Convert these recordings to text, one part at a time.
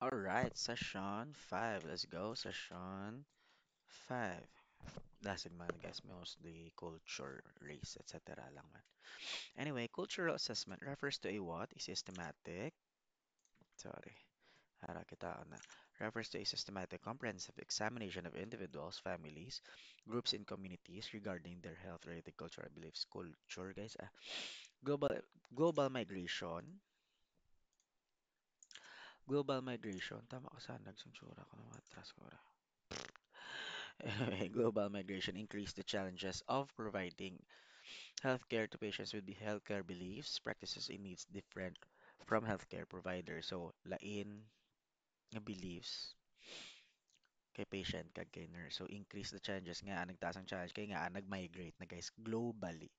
All right, session 5. Let's go. Session 5. Doesn't matter, guys. Mostly culture, race, etc. lang man. Anyway, cultural assessment refers to a what? A systematic. Sorry. Harap kita na. Refers to a systematic, comprehensive examination of individuals, families, groups, and communities regarding their health-related cultural beliefs. Culture, guys. Global global migration. Global migration. Tama ka saan? Nagsunsura ko na matras ko. Anyway, global migration increased the challenges of providing healthcare to patients with the healthcare beliefs, practices, and needs different from healthcare providers. So, lain nga beliefs kay patient kag kay nurse. So, increase the challenges nga, nagtaas ang challenge kay nga nag-migrate na guys globally.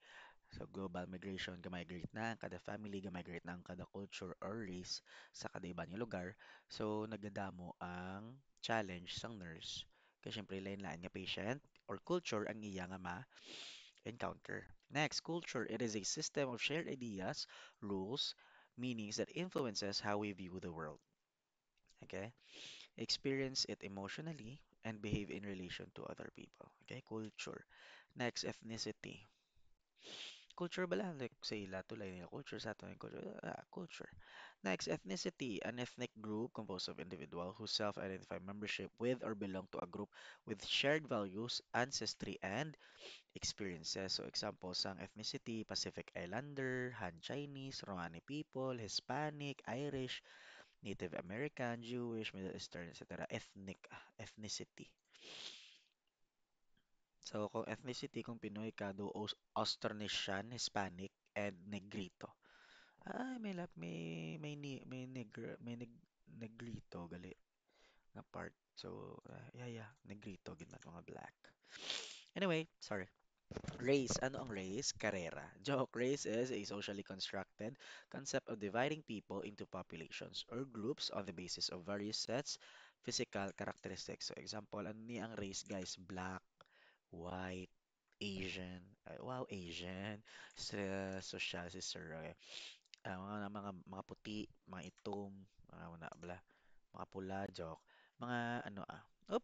So, global migration, ga-migrate na ang kada family, ga-migrate na ang kada culture or race sa kada iba nga lugar. So, nagadamo ang challenge sang nurse. Kaya syempre, lain-lain nga patient or culture ang iya nga ma-encounter. Next, culture. It is a system of shared ideas, rules, meanings that influences how we view the world. Okay? Experience it emotionally and behave in relation to other people. Okay? Culture. Next, ethnicity. Culture bala, like sa ila, tulay nila culture, sa ato yung culture, culture. Next, ethnicity, an ethnic group composed of individuals who self-identify membership with or belong to a group with shared values, ancestry, and experiences. So, examples ng ethnicity, Pacific Islander, Han Chinese, Romani people, Hispanic, Irish, Native American, Jewish, Middle Eastern, etc. Ethnicity. So, kung ethnicity, kung Pinoy ka, do Austronesian, Hispanic, and Negrito. Ay, may Negrito gali nga part. So, yeah, Negrito gid man mga black. Anyway, sorry. Race, ano ang race? Karera. Joke, race is a socially constructed concept of dividing people into populations or groups on the basis of various sets physical characteristics. So, example, ano ni ang race, guys? Black, white, Asian. Wow, Asian. Social si Sir. Okay. Mga puti, mga itom, mga wala bla, mga pula, joke. Mga ano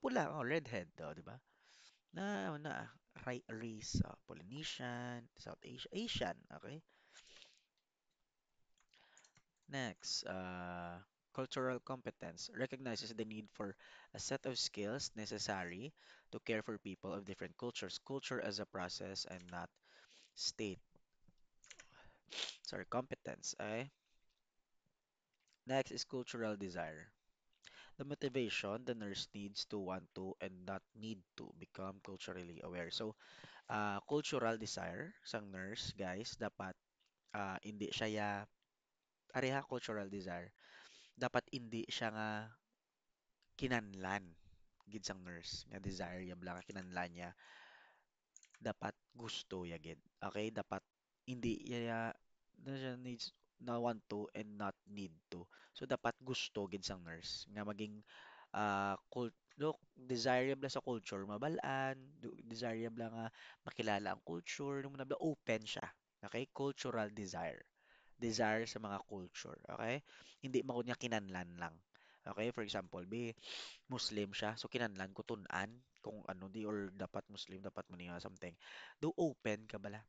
pula, redhead, di ba? Race, Polynesian, South Asia, Asian, okay? Next, cultural competence recognizes the need for a set of skills necessary to care for people of different cultures. Culture as a process and not state. Sorry, competence, okay? Next is cultural desire. The motivation the nurse needs to want to and not need to become culturally aware. So, cultural desire sang nurse, guys, dapat hindi siya areha cultural desire, dapat hindi siya nga kinanlan gid sang nurse nga desire ya bala nga kinanlan niya dapat gusto ya gid. Okay, dapat hindi ya na siya needs na want to and not need to. So dapat gusto gid sang nurse nga maging look, desirable sa culture mabalaan, desirable nga makilala ang culture, nung nabla open siya. Okay? Cultural desire. Desire sa mga culture. Okay? Hindi mo niya kinanlan lang. Okay? For example, Muslim siya, so kinanlan ko tun-an kung ano di or dapat Muslim, dapat mo niya something. Do open ka bala.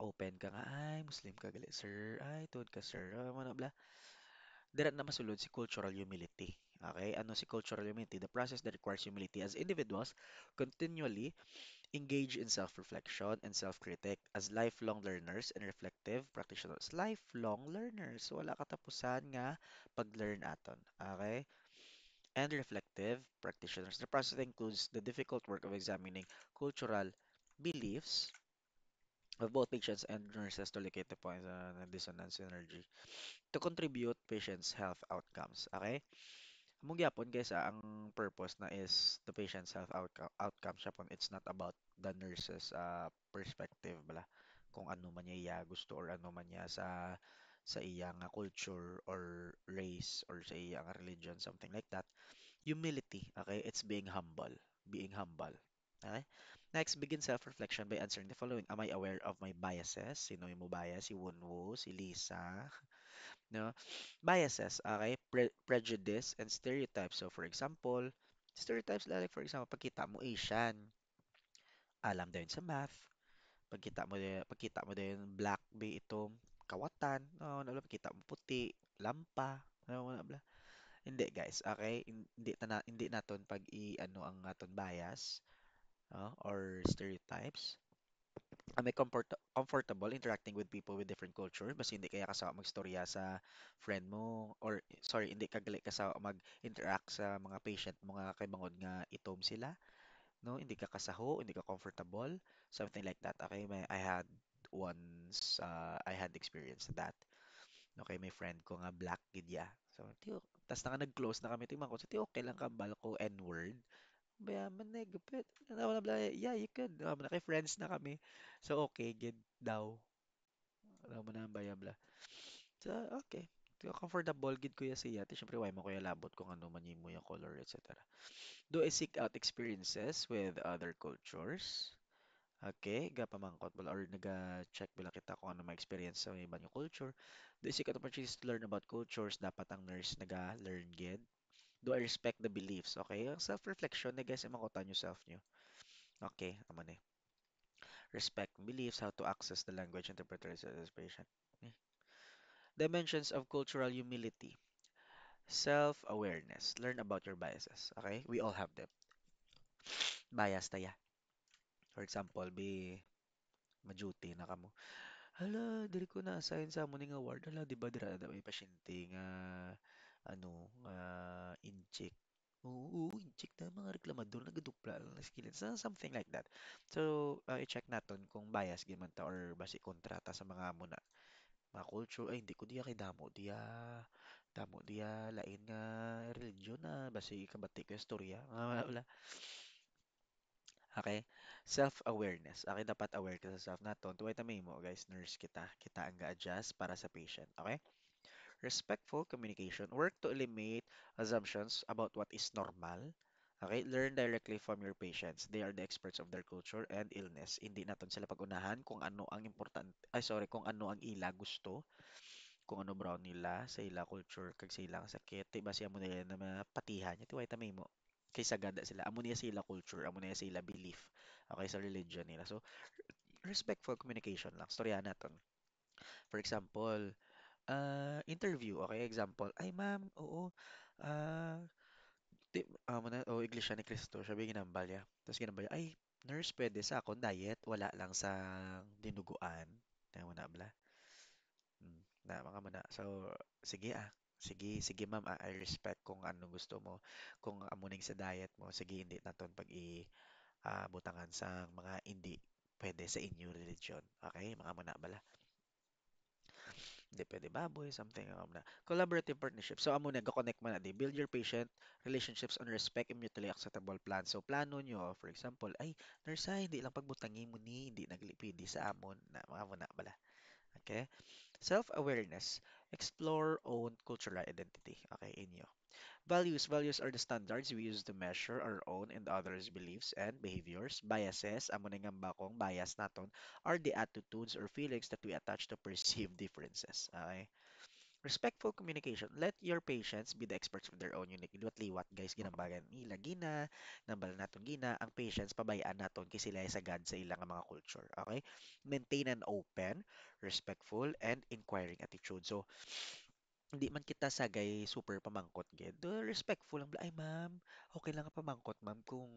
Open ka nga, ay, Muslim ka gali, sir. Ay, tuod ka, sir. Ano bla. Dira na masulod si cultural humility. Okay? Ano si cultural humility? The process that requires humility as individuals continually engage in self-reflection and self-critic as lifelong learners and reflective practitioners. Lifelong learners. Wala katapusan nga pag-learn aton. Okay? And reflective practitioners. The process includes the difficult work of examining cultural beliefs of both patients and nurses to locate the points of dissonance energy to contribute patients' health outcomes. Okay? Among gyapon guys, ang purpose na is the patient's health outcome siya pon. It's not about the nurse's perspective bala kung ano man niya iya gusto or ano man niya sa iyang culture or race or sa iyang religion, something like that. Humility, okay? It's being humble. Being humble. Okay? Next, begin self-reflection by answering the following. Am I aware of my biases? Sino yung mo bias? Si Wunwo, si Lisa. No? Biases, okay? Prejudice and stereotypes. So, for example, stereotypes like, for example, pagkita mo Asian, alam daw yun sa math. Pagkita mo din black, be itom, kawatan, no, wala, pagkita mo puti, lampa, no, wala, bla. Hindi guys, okay? Hindi naton pag i-ano ang aton bias, or stereotypes. May comfortable interacting with people with different culture, basta hindi kaya kasawa magstorya sa friend mo, or sorry, hindi ka gali kasawa mag-interact sa mga patient mo nga kay bangod nga itom sila, no? Hindi ka kasaho, hindi ka comfortable, something like that. Okay, I had experience that. Okay, may friend ko nga black gid ya. So, tiyo, tas na nga nag-close na kami, tingnan ko, so, tiyo, okay lang ka bal ko N-word. Baya man gupit. Wala bla, yeah, you could. Naki-friends na kami. So, okay, gid daw. Wala mo na baya bla. So, okay. Tiyo, comfortable gid ko ya siya. Ti, syempre, why mo kuya labot kung ano man mo yung color, etc. Do I seek out experiences with other cultures? Okay, gapamangkot bala or naga-check bila kita kung ano ma-experience sa iba yung culture. Do I seek out opportunities to learn about cultures? Dapat ang nurse naga-learn gid. Do I respect the beliefs? Okay, ang self-reflection na guys, imakotan yung self nyo. Okay, naman eh. Respect beliefs, how to access the language, interpreters, inspiration. Eh. Dimensions of cultural humility. Self-awareness. Learn about your biases. Okay, we all have them. Bias tayo. For example, be maduty na kamo. Hala, diri ko na-assign sa mo ning award. Hala, di ba dira na may pasyente nga ano, incheck. Oo, incheck na mga reklamador nagadupla lang na skilled. So, something like that. So, i-check naton kung bias gyud man ta or basi kontrata sa mga muna. Mga culture, ay hindi ko diya kay damo diya lain nga religion na basi kabati ko istorya. Wala. Okay? Self-awareness. Okay, dapat aware ka sa self naton. Tuway ta mo, guys, nurse kita. Kita ang ga-adjust para sa patient. Okay? Respectful communication. Work to eliminate assumptions about what is normal. Okay? Learn directly from your patients. They are the experts of their culture and illness. Hindi naton sila pag-unahan kung ano ang important, ay sorry, kung ano ang ila gusto, kung ano brown nila sa ila culture kag sa ilang sakit. Di ba siya mo nila na mapatihan. Ito ay tamay mo. Kaysa gada sila. Amo niya sila culture, amo niya sila belief. Okay, sa religion nila. So, respectful communication lang. Storya naton. For example, interview, okay? Example, ay ma'am, oo, ah, Iglesia ni Cristo, sabi ginambal niya. Tapos ginambal niya, ay, nurse, pwede sa akong diet, wala lang sa dinuguan. Tayo mo na, bala. Na, mga mana. So, sige Sige, sige ma'am, I respect kung anong gusto mo. Kung amuning sa diet mo, sige, hindi naton pag butangan sa mga hindi pwede sa inyo religion. Okay, mga mana bala. Hindi pwede baboy, something na. Collaborative partnership. So, amo na, go-connect man na di. Build your patient relationships on respect and mutually acceptable plans. So, plano nyo, for example, ay, nurse, hindi lang pagbutangi mo ni, hindi naglipidi sa amon, na mga amo na bala. Okay? Self-awareness. Explore own cultural identity. Okay, inyo. Values. Values are the standards we use to measure our own and others' beliefs and behaviors. Biases, amo na nga bakong bias naton, are the attitudes or feelings that we attach to perceived differences. Okay? Respectful communication. Let your patients be the experts of their own unique liwat-liwat. Guys, ginambagan nila gina, nambal naton gina, ang patients pabayaan naton kay sila sa God sa ilang mga culture. Okay? Maintain an open, respectful, and inquiring attitude. So, hindi man kita sagay super pamangkot gid. Respectful lang bla, ay ma'am, okay lang ka pamangkot ma'am kung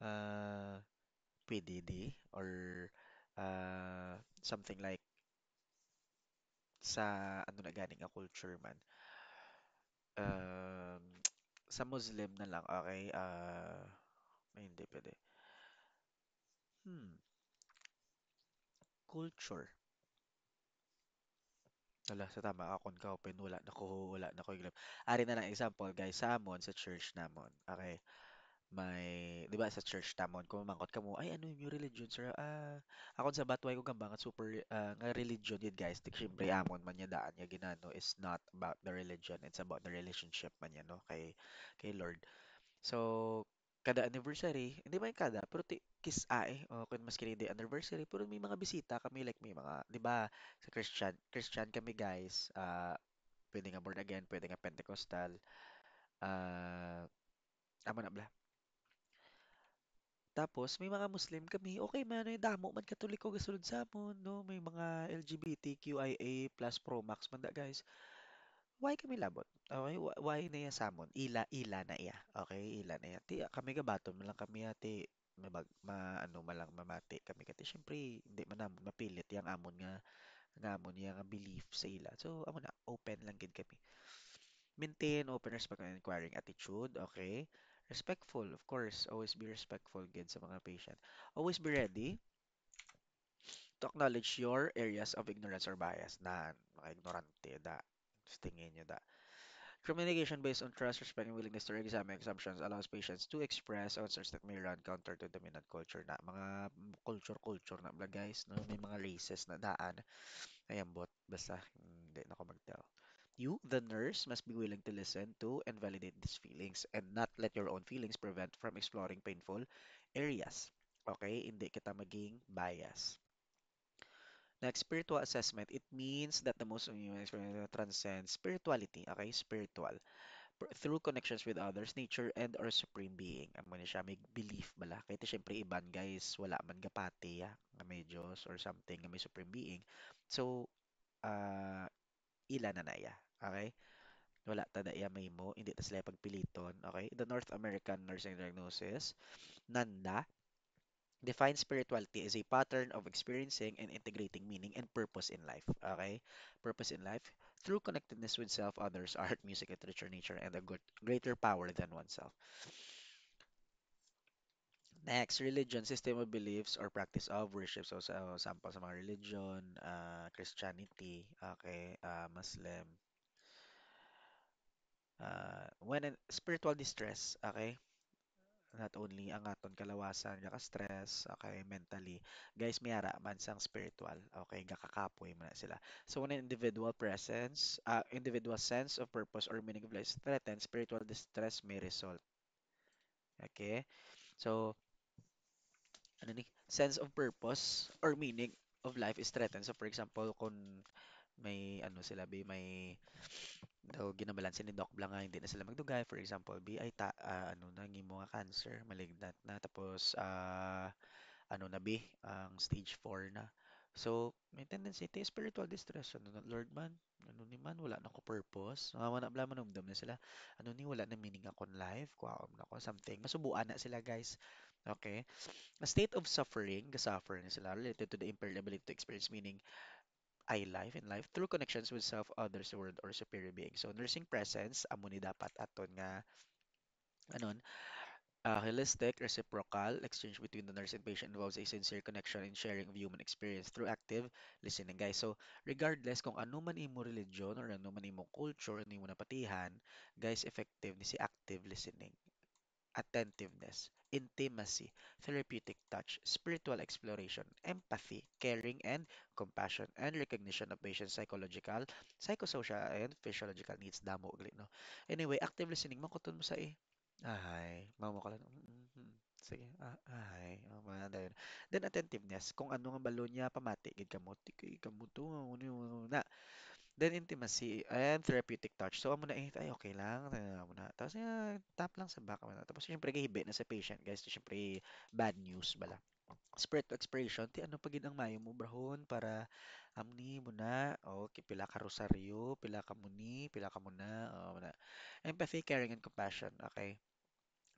uh, PDD or something like sa ano na ganing nga culture man. Um, sa Muslim na lang, okay? Ay, hindi pwede. Hmm, culture. Wala, sa tama ako ka open, wala na ko iglap. Ari na lang example, guys, sa amon, sa church namon. Okay, may, di ba sa church namon, kung mamangkot ka mo, ay ano yung religion, sir? Akon sa Batway ko gambangat super, nga religion yun, guys. Di syempre amon man niya daan niya ginano is not about the religion, it's about the relationship man niya, no? Kay Lord. So, kada anniversary, hindi man kada, pero kiss ae, o kung mas kini di anniversary, pero may mga bisita kami, like may mga, di ba, sa Christian kami guys, pwede nga born again, pwede nga Pentecostal, ah, amo na bla. Tapos, may mga Muslim kami, okay man, ay damo man Katoliko gasulod sa amon, no? May mga LGBTQIA plus Pro Max man da, guys. Why kami labot? Okay, why na iya samon? Ila na iya. Okay, ila na iya. Ti kami gabaton man lang kami ati ano man lang mamati kami kati syempre hindi man namon mapilit yang amon nga amon yang belief sa ila. So amo na open lang gid kami. Maintain open respect and inquiring attitude, okay? Respectful, of course. Always be respectful gid sa mga patient. Always be ready to acknowledge your areas of ignorance or bias. Na mga ignorante da. Tingin nyo da. Communication based on trust, respect, and willingness to examine assumptions allows patients to express answers that may run counter to dominant culture na. Mga culture na bla guys, no? May mga races na daan. Ayan bot, basta hindi na ako mag-tell. You, the nurse, must be willing to listen to and validate these feelings and not let your own feelings prevent from exploring painful areas. Okay? Hindi kita maging bias. Next, spiritual assessment. It means that the most human experience transcends spirituality. Okay? Spiritual through connections with others, nature, and our supreme being. Amo ni siya, may belief bala. Kaya syempre iban guys, wala man gapati nga may Diyos or something, nga may supreme being. So, uh, ila na naya. Okay? Wala ta iya may mo, hindi ta sila pagpiliton. Okay? The North American Nursing Diagnosis, NANDA, defines spirituality as a pattern of experiencing and integrating meaning and purpose in life. Okay? Purpose in life through connectedness with self, others, art, music, literature, nature, and a good, greater power than oneself. Next, religion, system of beliefs or practice of worship. So, sa sample sa mga religion, Christianity, okay, Muslim, when in spiritual distress, okay, not only ang aton kalawasan ka stress okay mentally guys mayara man sang spiritual okay gakakapoy man na sila so when an individual presence individual sense of purpose or meaning of life is threatened spiritual distress may result okay so ano ni sense of purpose or meaning of life is threatened so for example kung may ano sila may daw ginabalanse ni Doc Blanc nga hindi na sila magdugay for example ay ano na mo nga cancer malignant na tapos ano na ang stage 4 na so may tendency to spiritual distress ano na Lord man ano ni man wala na ko purpose wala bla man umdom na sila ano ni wala na meaning akong life kuha na ko something masubuan na sila guys okay a state of suffering suffer na sila related to the impaired ability to experience meaning I life in life through connections with self, others, the world, or superior being. So, nursing presence, amo ni dapat aton nga, anon, holistic, reciprocal exchange between the nurse and patient involves a sincere connection and sharing of human experience through active listening, guys. So, regardless kung ano man imo religion or ano man imo culture, ano imo napatihan, guys, effective ni si active listening attentiveness, intimacy, therapeutic touch, spiritual exploration, empathy, caring and compassion, and recognition of patient's psychological, psychosocial, and physiological needs. Damo, ugli, no? Anyway, active listening, makuton mo sa ay, mamo ka lang. Sige, ay, mga dayon. Then attentiveness, kung ano nga balo niya, pamati, gid kamo, tikay kamo to, na, then intimacy and therapeutic touch. So amo na ay okay lang, amo na. Tapos tap lang sa back amo na. Tapos syempre gahibi na sa patient guys. Syempre bad news bala. Spirit expiration, ti ano pa gid ang mayo mo brahon para amni mo na. Okay, pila ka rosaryo, pila ka muni, pila ka muna. Oh, na. Empathy, caring and compassion. Okay.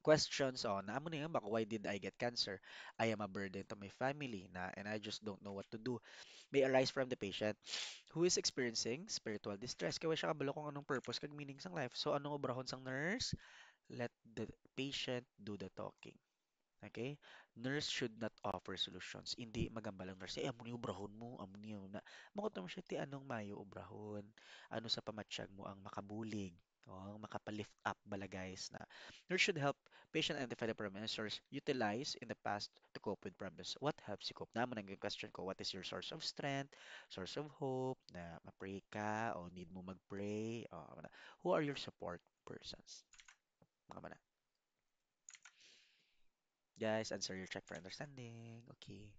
Questions on, amo na yan, baka why did I get cancer? I am a burden to my family na and I just don't know what to do may arise from the patient who is experiencing spiritual distress. Kaya siya kabalo kung anong purpose kag meaning sang life. So anong obrahon sang nurse? Let the patient do the talking. Okay? Nurse should not offer solutions. Hindi magambalang nurse. Amo ni ubrahon mo, amo ni na. Makutom siya ti anong mayo ubrahon. Ano sa pamatsyag mo ang makabulig. O, ang makapalift up bala guys na nurse should help patient identify the problem and source utilize in the past to cope with problems. What helps you cope? Naman ang question ko, what is your source of strength, source of hope, na ma-pray ka o need mo mag-pray? O, who are your support persons? Mga mana. Guys, answer your check for understanding. Okay.